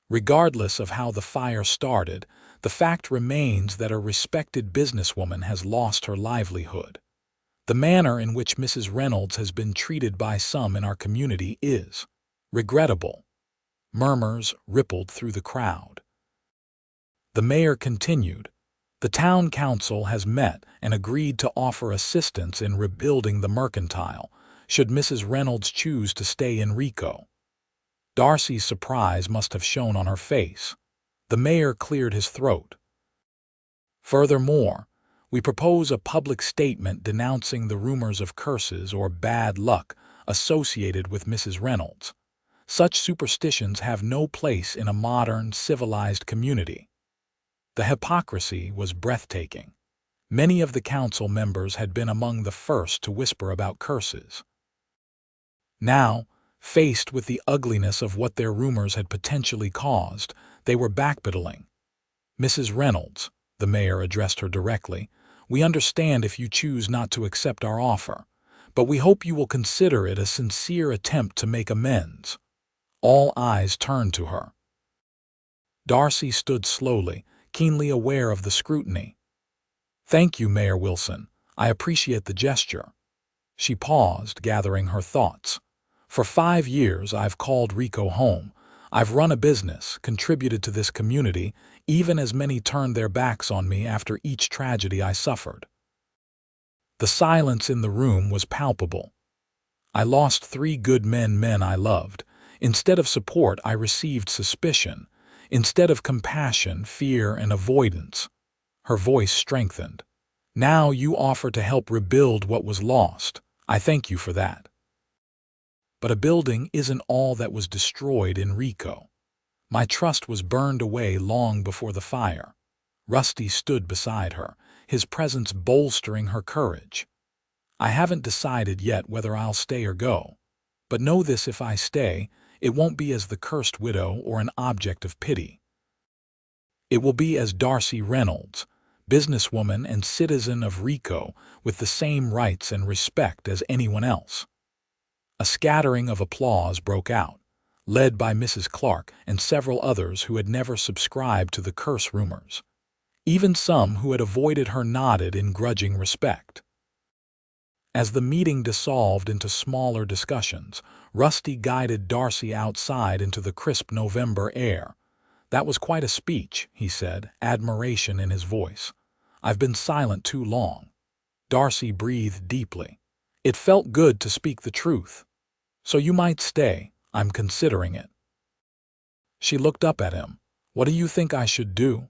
"Regardless of how the fire started, the fact remains that a respected businesswoman has lost her livelihood. The manner in which Mrs. Reynolds has been treated by some in our community is regrettable." Murmurs rippled through the crowd. The mayor continued, "The town council has met and agreed to offer assistance in rebuilding the mercantile, should Mrs. Reynolds choose to stay in Rico." Darcy's surprise must have shown on her face. The mayor cleared his throat. "Furthermore, we propose a public statement denouncing the rumors of curses or bad luck associated with Mrs. Reynolds. Such superstitions have no place in a modern, civilized community." The hypocrisy was breathtaking. Many of the council members had been among the first to whisper about curses. Now, faced with the ugliness of what their rumors had potentially caused, they were backpedaling. "Mrs. Reynolds," the mayor addressed her directly, "we understand if you choose not to accept our offer, but we hope you will consider it a sincere attempt to make amends." All eyes turned to her. Darcy stood slowly, keenly aware of the scrutiny. "Thank you, Mayor Wilson. I appreciate the gesture." She paused, gathering her thoughts. "For 5 years I've called Rico home. I've run a business, contributed to this community, even as many turned their backs on me after each tragedy I suffered." The silence in the room was palpable. "I lost 3 good men I loved. Instead of support, I received suspicion. Instead of compassion, fear and avoidance." Her voice strengthened. "Now you offer to help rebuild what was lost. I thank you for that. But a building isn't all that was destroyed in Rico. My trust was burned away long before the fire." Rusty stood beside her, his presence bolstering her courage. "I haven't decided yet whether I'll stay or go. But know this: if I stay, it won't be as the cursed widow or an object of pity. It will be as Darcy Reynolds, businesswoman and citizen of Rico, with the same rights and respect as anyone else." A scattering of applause broke out, led by Mrs. Clark and several others who had never subscribed to the curse rumors. Even some who had avoided her nodded in grudging respect. As the meeting dissolved into smaller discussions, Rusty guided Darcy outside into the crisp November air. "That was quite a speech," he said, admiration in his voice. "I've been silent too long." Darcy breathed deeply. "It felt good to speak the truth. So you might stay. I'm considering it." She looked up at him. "What do you think I should do?"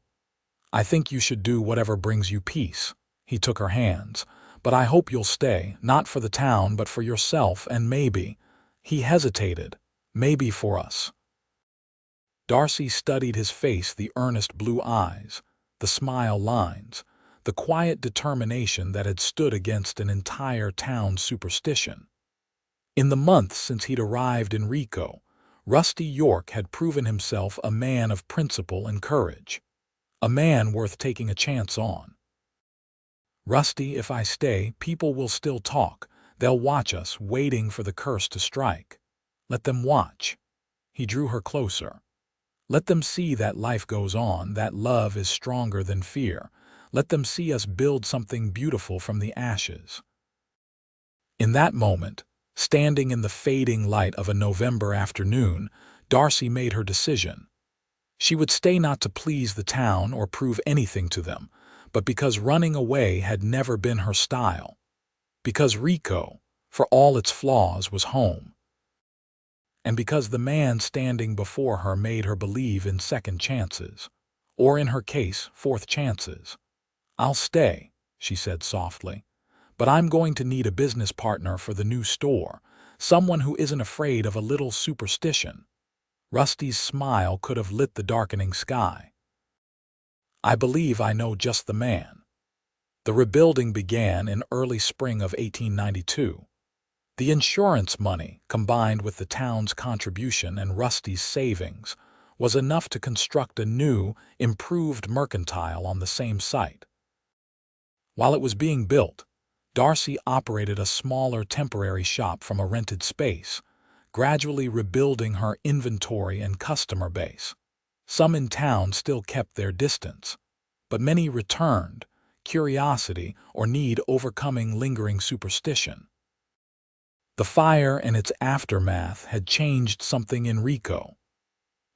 "I think you should do whatever brings you peace." He took her hands. "But I hope you'll stay, not for the town, but for yourself and maybe—" He hesitated. "Maybe for us." Darcy studied his face, the earnest blue eyes, the smile lines, the quiet determination that had stood against an entire town's superstition. In the months since he'd arrived in Rico, Rusty York had proven himself a man of principle and courage, a man worth taking a chance on. "Rusty, if I stay, people will still talk. They'll watch us, waiting for the curse to strike. Let them watch." He drew her closer. "Let them see that life goes on, that love is stronger than fear. Let them see us build something beautiful from the ashes." In that moment, standing in the fading light of a November afternoon, Darcy made her decision. She would stay not to please the town or prove anything to them, but because running away had never been her style. Because Rico, for all its flaws, was home. And because the man standing before her made her believe in second chances, or in her case, fourth chances. "I'll stay," she said softly, "but I'm going to need a business partner for the new store, someone who isn't afraid of a little superstition." Rusty's smile could have lit the darkening sky. "I believe I know just the man." The rebuilding began in early spring of 1892. The insurance money, combined with the town's contribution and Rusty's savings, was enough to construct a new, improved mercantile on the same site. While it was being built, Darcy operated a smaller temporary shop from a rented space, gradually rebuilding her inventory and customer base. Some in town still kept their distance, but many returned, curiosity or need overcoming lingering superstition. The fire and its aftermath had changed something in Rico.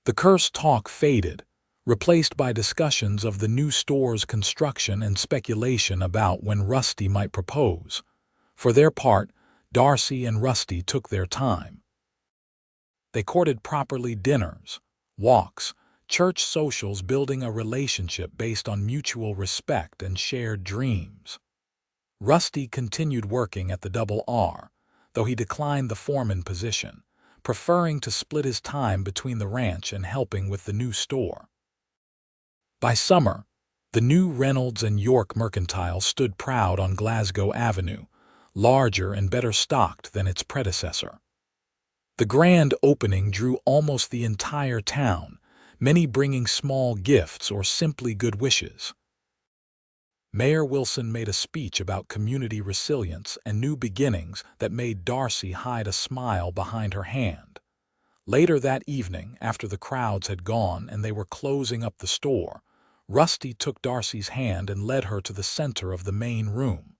The curse talk faded, replaced by discussions of the new store's construction and speculation about when Rusty might propose. For their part, Darcy and Rusty took their time. They courted properly: dinners, walks, church socials, building a relationship based on mutual respect and shared dreams. Rusty continued working at the Double R, though he declined the foreman position, preferring to split his time between the ranch and helping with the new store. By summer, the new Reynolds and York mercantile stood proud on Glasgow Avenue, larger and better stocked than its predecessor. The grand opening drew almost the entire town, many bringing small gifts or simply good wishes. Mayor Wilson made a speech about community resilience and new beginnings that made Darcy hide a smile behind her hand. Later that evening, after the crowds had gone and they were closing up the store, Rusty took Darcy's hand and led her to the center of the main room.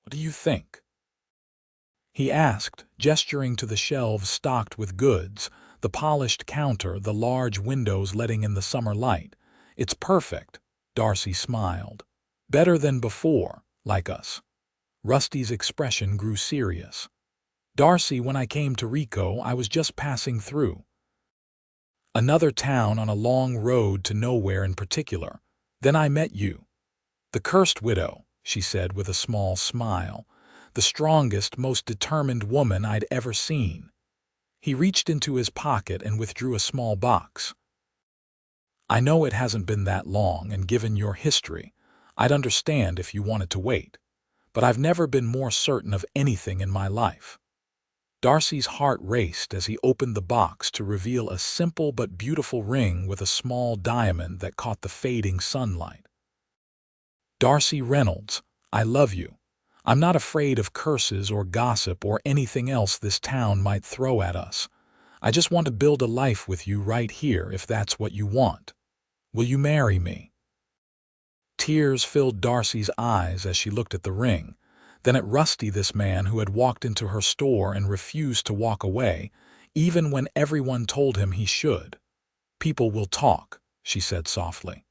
"What do you think?" he asked, gesturing to the shelves stocked with goods, the polished counter, the large windows letting in the summer light. "It's perfect," Darcy smiled. "Better than before, like us." Rusty's expression grew serious. "Darcy, when I came to Rico, I was just passing through. Another town on a long road to nowhere in particular. Then I met you. The cursed widow," she said with a small smile. "The strongest, most determined woman I'd ever seen." He reached into his pocket and withdrew a small box. "I know it hasn't been that long, and given your history, I'd understand if you wanted to wait. But I've never been more certain of anything in my life." Darcy's heart raced as he opened the box to reveal a simple but beautiful ring with a small diamond that caught the fading sunlight. "Darcy Reynolds, I love you. I'm not afraid of curses or gossip or anything else this town might throw at us. I just want to build a life with you right here if that's what you want. Will you marry me?" Tears filled Darcy's eyes as she looked at the ring, then at Rusty, this man who had walked into her store and refused to walk away, even when everyone told him he should. "People will talk," she said softly.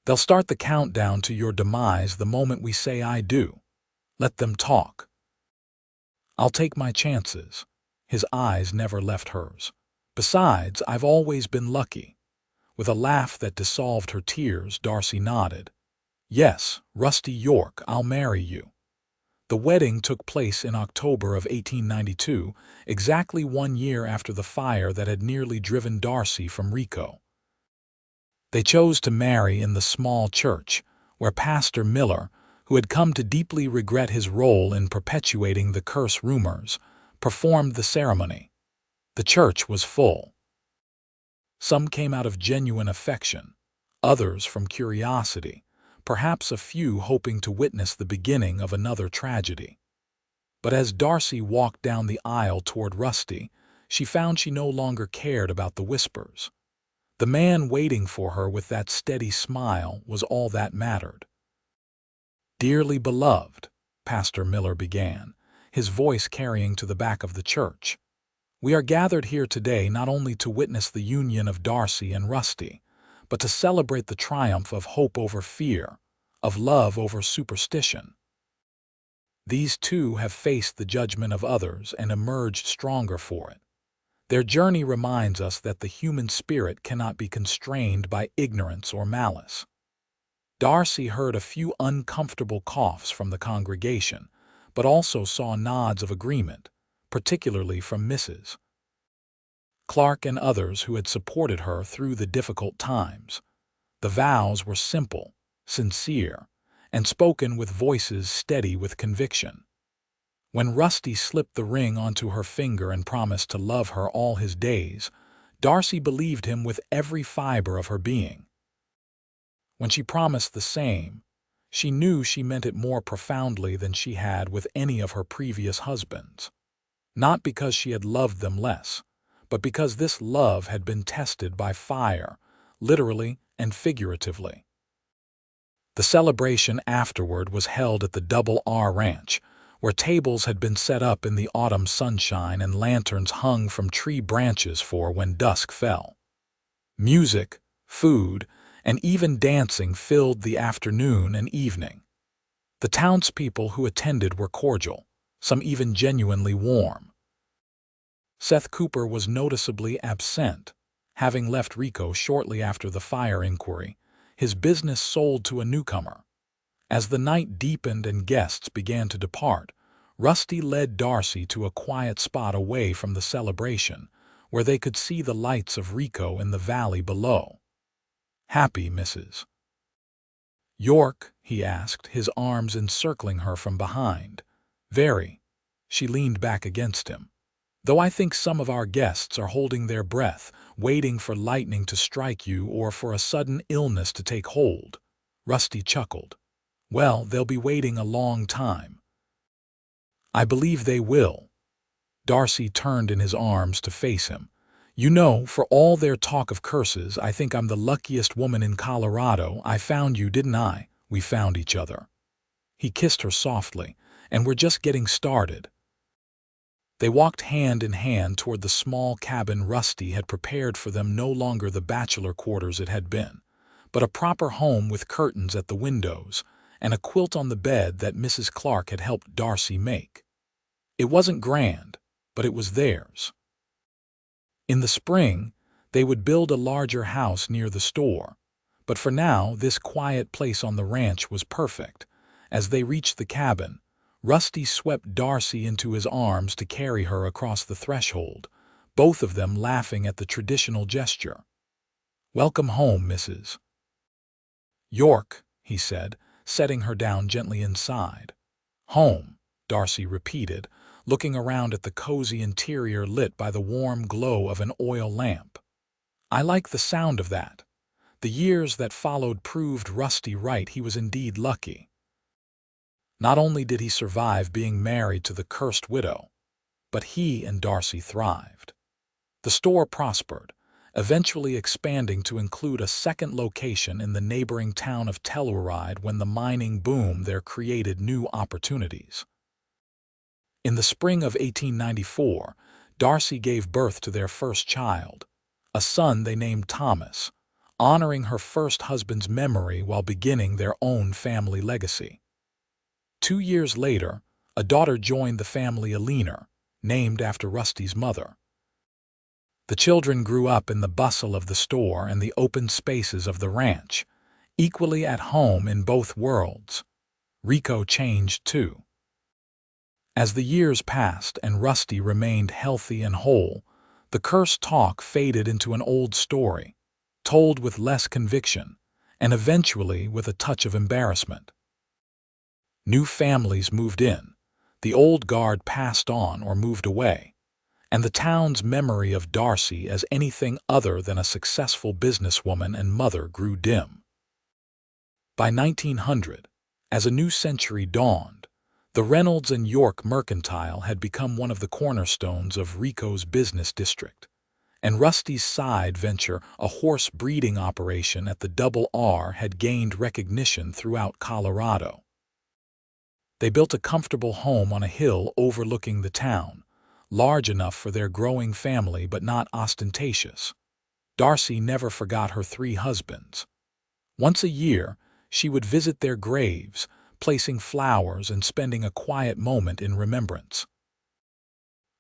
"They'll start the countdown to your demise the moment we say I do. Let them talk. I'll take my chances." His eyes never left hers. "Besides, I've always been lucky." With a laugh that dissolved her tears, Darcy nodded. "Yes, Rusty York, I'll marry you." The wedding took place in October of 1892, exactly 1 year after the fire that had nearly driven Darcy from Rico. They chose to marry in the small church, where Pastor Miller, who had come to deeply regret his role in perpetuating the curse rumors, performed the ceremony. The church was full. Some came out of genuine affection, others from curiosity, perhaps a few hoping to witness the beginning of another tragedy. But as Darcy walked down the aisle toward Rusty, she found she no longer cared about the whispers. The man waiting for her with that steady smile was all that mattered. "Dearly beloved," Pastor Miller began, his voice carrying to the back of the church, "we are gathered here today not only to witness the union of Darcy and Rusty, but to celebrate the triumph of hope over fear, of love over superstition. These two have faced the judgment of others and emerged stronger for it. Their journey reminds us that the human spirit cannot be constrained by ignorance or malice." Darcy heard a few uncomfortable coughs from the congregation, but also saw nods of agreement, particularly from Mrs. Clark and others who had supported her through the difficult times. The vows were simple, sincere, and spoken with voices steady with conviction. When Rusty slipped the ring onto her finger and promised to love her all his days, Darcy believed him with every fiber of her being. When she promised the same, she knew she meant it more profoundly than she had with any of her previous husbands. Not because she had loved them less, but because this love had been tested by fire, literally and figuratively. The celebration afterward was held at the Double R Ranch, where tables had been set up in the autumn sunshine and lanterns hung from tree branches for when dusk fell. Music, food, and even dancing filled the afternoon and evening. The townspeople who attended were cordial, some even genuinely warm. Seth Cooper was noticeably absent, having left Rico shortly after the fire inquiry, his business sold to a newcomer. As the night deepened and guests began to depart, Rusty led Darcy to a quiet spot away from the celebration, where they could see the lights of Rico in the valley below. "Happy, Mrs. York?" he asked, his arms encircling her from behind. "Very." She leaned back against him. "Though I think some of our guests are holding their breath, waiting for lightning to strike you or for a sudden illness to take hold." Rusty chuckled. "Well, they'll be waiting a long time." "I believe they will." Darcy turned in his arms to face him. "You know, for all their talk of curses, I think I'm the luckiest woman in Colorado. I found you, didn't I? We found each other." He kissed her softly, "And we're just getting started." They walked hand in hand toward the small cabin Rusty had prepared for them, no longer the bachelor quarters it had been, but a proper home with curtains at the windows and a quilt on the bed that Mrs. Clark had helped Darcy make. It wasn't grand, but it was theirs. In the spring, they would build a larger house near the store, but for now this quiet place on the ranch was perfect. As they reached the cabin, Rusty swept Darcy into his arms to carry her across the threshold, both of them laughing at the traditional gesture. "Welcome home, Mrs. York," he said, setting her down gently inside. "Home," Darcy repeated, looking around at the cozy interior lit by the warm glow of an oil lamp. "I like the sound of that." The years that followed proved Rusty right. He was indeed lucky. Not only did he survive being married to the cursed widow, but he and Darcy thrived. The store prospered, eventually expanding to include a second location in the neighboring town of Telluride when the mining boom there created new opportunities. In the spring of 1894, Darcy gave birth to their first child, a son they named Thomas, honoring her first husband's memory while beginning their own family legacy. 2 years later, a daughter joined the family, Alina, named after Rusty's mother. The children grew up in the bustle of the store and the open spaces of the ranch, equally at home in both worlds. Rico changed too. As the years passed and Rusty remained healthy and whole, the cursed talk faded into an old story, told with less conviction, and eventually with a touch of embarrassment. New families moved in. The old guard passed on or moved away, and the town's memory of Darcy as anything other than a successful businesswoman and mother grew dim. By 1900, as a new century dawned, the Reynolds and York Mercantile had become one of the cornerstones of Rico's business district, and Rusty's side venture, a horse breeding operation at the Double R, had gained recognition throughout Colorado. They built a comfortable home on a hill overlooking the town, large enough for their growing family but not ostentatious. Darcy never forgot her 3 husbands. Once a year, she would visit their graves, placing flowers and spending a quiet moment in remembrance.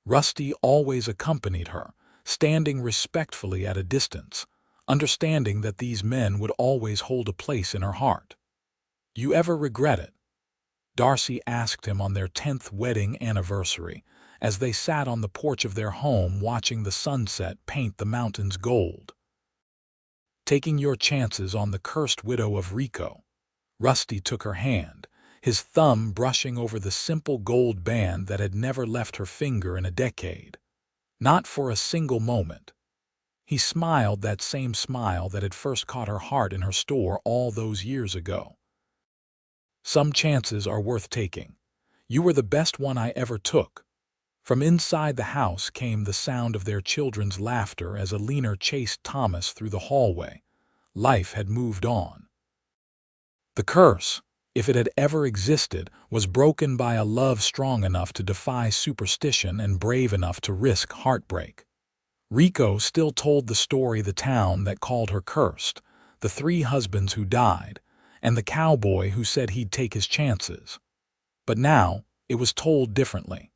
Rusty always accompanied her, standing respectfully at a distance, understanding that these men would always hold a place in her heart. "You ever regret it?" Darcy asked him on their 10th wedding anniversary, as they sat on the porch of their home watching the sunset paint the mountains gold. "Taking your chances on the cursed widow of Rico." Rusty took her hand, his thumb brushing over the simple gold band that had never left her finger in a decade. Not for a single moment. He smiled, that same smile that had first caught her heart in her store all those years ago. "Some chances are worth taking. You were the best one I ever took." From inside the house came the sound of their children's laughter as Alina chased Thomas through the hallway. Life had moved on. The curse, if it had ever existed, was broken by a love strong enough to defy superstition and brave enough to risk heartbreak. Rico still told the story the town that called her cursed, the 3 husbands who died, and the cowboy who said he'd take his chances. But now it was told differently.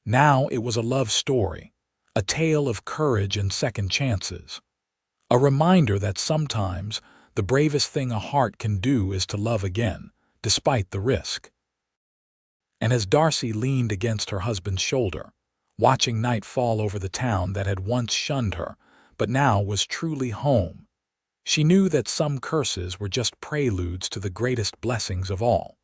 Now it was a love story, a tale of courage and second chances. A reminder that sometimes the bravest thing a heart can do is to love again, despite the risk. And as Darcy leaned against her husband's shoulder, watching night fall over the town that had once shunned her, but now was truly home, she knew that some curses were just preludes to the greatest blessings of all.